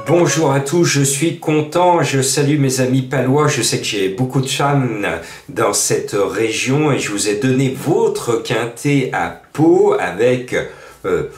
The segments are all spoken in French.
Bonjour à tous, je suis content, je salue mes amis palois, je sais que j'ai beaucoup de fans dans cette région et je vous ai donné votre quintet à Pau avec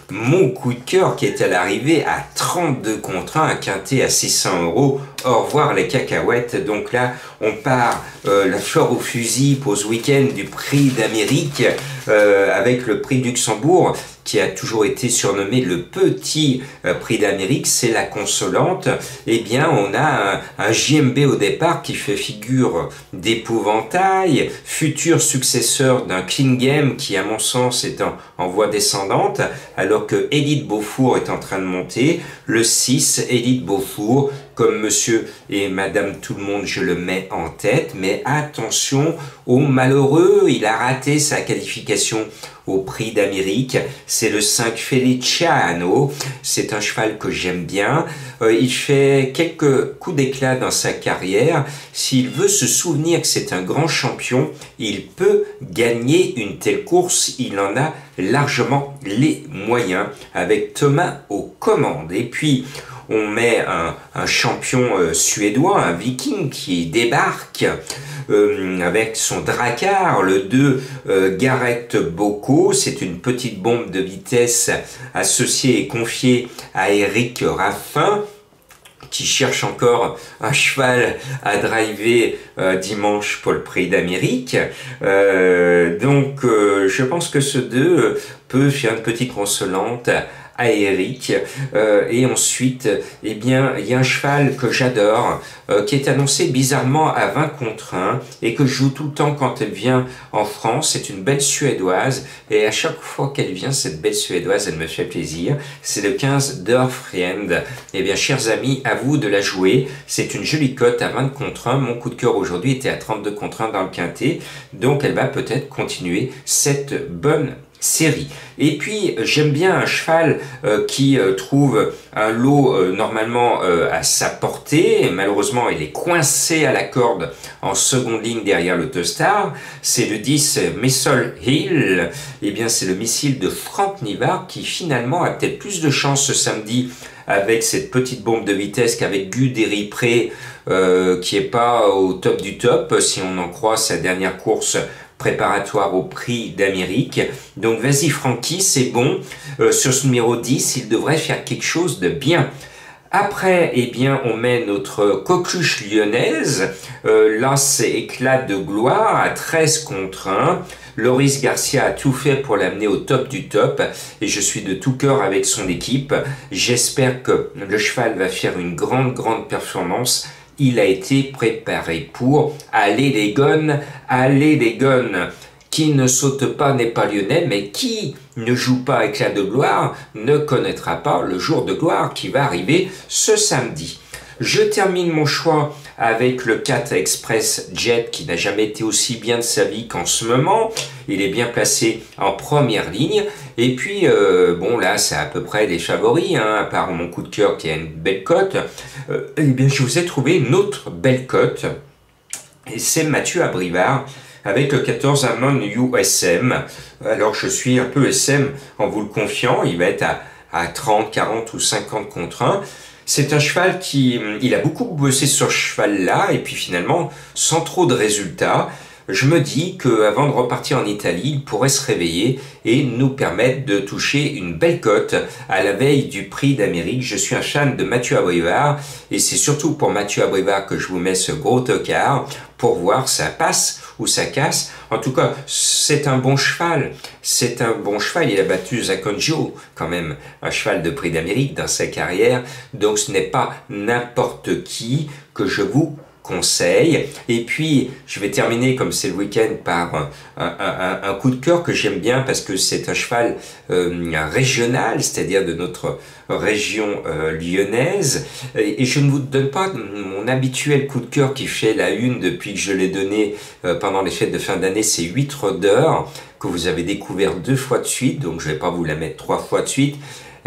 mon coup de cœur qui est à l'arrivée à 32 contre 1, un quintet à 600 €. Au revoir les cacahuètes. Donc là, on part la fleur au fusil pour ce week-end du prix d'Amérique avec le prix de Luxembourg qui a toujours été surnommé le petit prix d'Amérique, c'est la consolante. Eh bien, on a un JMB au départ qui fait figure d'épouvantail, futur successeur d'un Clean Game qui, à mon sens, est en voie descendante, alors que Élite Beaufour est en train de monter. Le 6, Élite Beaufour, comme monsieur et madame tout le monde, je le mets en tête, mais attention au malheureux, il a raté sa qualification au prix d'Amérique, c'est le 5 Feliciano, c'est un cheval que j'aime bien, il fait quelques coups d'éclat dans sa carrière, s'il veut se souvenir que c'est un grand champion, il peut gagner une telle course, il en a largement les moyens, avec Thomas aux commandes. Et puis, on met un champion suédois, un viking qui débarque avec son Drakkar, le 2 Gareth Boko. C'est une petite bombe de vitesse associée et confiée à Eric Raffin, qui cherche encore un cheval à driver dimanche pour le prix d'Amérique. Donc je pense que ce 2 peut faire une petite consolante à Eric. Et ensuite, eh bien, il y a un cheval que j'adore, qui est annoncé bizarrement à 20 contre 1 et que je joue tout le temps quand elle vient en France. C'est une belle suédoise et à chaque fois qu'elle vient, cette belle suédoise, elle me fait plaisir. C'est le 15 Dörfriend. Eh bien, chers amis, à vous de la jouer. C'est une jolie cote à 20 contre 1. Mon coup de cœur aujourd'hui était à 32 contre 1 dans le quintet. Donc, elle va peut-être continuer cette bonne série. Et puis j'aime bien un cheval qui trouve un lot normalement à sa portée, et malheureusement il est coincé à la corde en seconde ligne derrière l'Autostar. C'est le 10 Messol Hill. Et bien c'est le missile de Franck Nivard qui finalement a peut-être plus de chance ce samedi avec cette petite bombe de vitesse qu'avec Guderi Pré qui est pas au top du top si on en croit sa dernière course préparatoire au prix d'Amérique. Donc vas-y Francky, c'est bon. Sur ce numéro 10, il devrait faire quelque chose de bien. Après, eh bien, on met notre coqueluche lyonnaise. Là, c'est éclat de gloire à 13 contre 1. Loris Garcia a tout fait pour l'amener au top du top et je suis de tout cœur avec son équipe. J'espère que le cheval va faire une grande performance. Il a été préparé pour aller les gones, Qui ne saute pas n'est pas lyonnais, mais qui ne joue pas éclat de gloire ne connaîtra pas le jour de gloire qui va arriver ce samedi. Je termine mon choix avec le 4 Express Jet qui n'a jamais été aussi bien de sa vie qu'en ce moment. Il est bien placé en première ligne. Et puis, bon là, c'est à peu près des favoris, hein, à part mon coup de cœur qui a une belle cote. Eh bien, je vous ai trouvé une autre belle cote. Et c'est Mathieu Abrivard avec le 14 Amon USM. Alors, je suis un peu SM en vous le confiant. Il va être à 30, 40 ou 50 contre 1. C'est un cheval il a beaucoup bossé sur ce cheval-là, et puis finalement, sans trop de résultats, je me dis qu'avant de repartir en Italie, il pourrait se réveiller et nous permettre de toucher une belle cote à la veille du prix d'Amérique. Je suis un fan de Mathieu Abrivard, et c'est surtout pour Mathieu Abrivard que je vous mets ce gros tocard pour voir ça passe ou ça casse. En tout cas, c'est un bon cheval. C'est un bon cheval. Il a battu Zakonjo, quand même, un cheval de prix d'Amérique dans sa carrière. Donc, ce n'est pas n'importe qui que je vous conseille. Et puis, je vais terminer, comme c'est le week-end, par un coup de cœur que j'aime bien parce que c'est un cheval régional, c'est-à-dire de notre région lyonnaise. Et je ne vous donne pas mon habituel coup de cœur qui fait la une depuis que je l'ai donné pendant les fêtes de fin d'année, c'est 8 d'heure que vous avez découvert 2 fois de suite, donc je ne vais pas vous la mettre 3 fois de suite.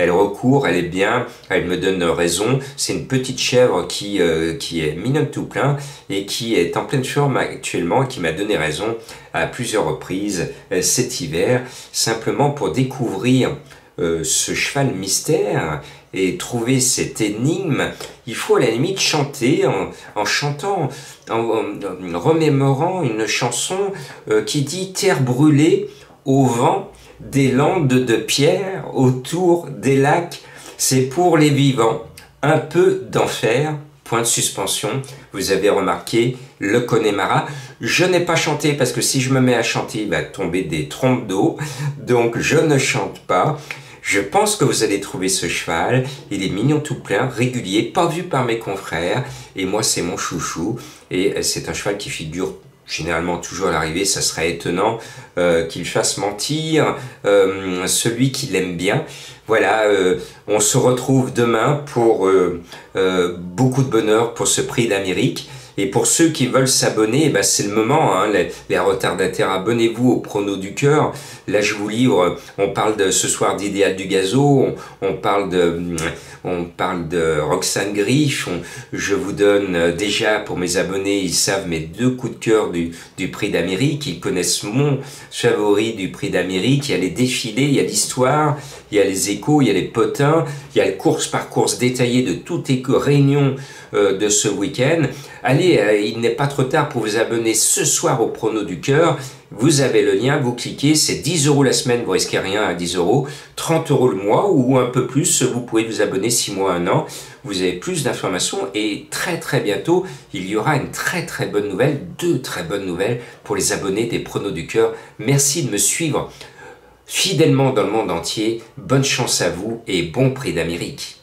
elle recourt, elle est bien, elle me donne raison. C'est une petite chèvre qui est mignonne tout plein et qui est en pleine forme actuellement et qui m'a donné raison à plusieurs reprises cet hiver, simplement pour découvrir ce cheval mystère et trouver cette énigme. Il faut à la limite chanter en chantant, en remémorant une chanson qui dit « Terre brûlée au vent des landes de pierre autour des lacs, c'est pour les vivants, un peu d'enfer ». Point de suspension, vous avez remarqué le Connemara. Je n'ai pas chanté parce que si je me mets à chanter, il va tomber des trompes d'eau. Donc je ne chante pas. Je pense que vous allez trouver ce cheval. Il est mignon tout plein, régulier, pas vu par mes confrères. Et moi, c'est mon chouchou. Et c'est un cheval qui figure généralement toujours à l'arrivée. Ça serait étonnant qu'il fasse mentir celui qui l'aime bien. Voilà, on se retrouve demain pour beaucoup de bonheur pour ce prix d'Amérique. Et pour ceux qui veulent s'abonner, ben c'est le moment, hein, les retardataires, abonnez-vous au Prono du Cœur. Là, je vous livre, on parle de ce soir d'Idéal du Gazo, on parle de Roxane Griche, je vous donne déjà, pour mes abonnés, ils savent mes 2 coups de cœur du prix d'Amérique, ils connaissent mon favori du prix d'Amérique, il y a les défilés, il y a l'histoire, il y a les échos, il y a les potins, il y a le course par course détaillé de toutes les réunions de ce week-end. Allez, il n'est pas trop tard pour vous abonner ce soir au Prono du Cœur. Vous avez le lien, vous cliquez, c'est 10 € la semaine, vous risquez rien à 10 €, 30 € le mois ou un peu plus, vous pouvez vous abonner 6 mois, 1 an. Vous avez plus d'informations et très très bientôt, il y aura une très très bonne nouvelle, 2 très bonnes nouvelles pour les abonnés des Pronos du Cœur. Merci de me suivre fidèlement dans le monde entier. Bonne chance à vous et bon prix d'Amérique.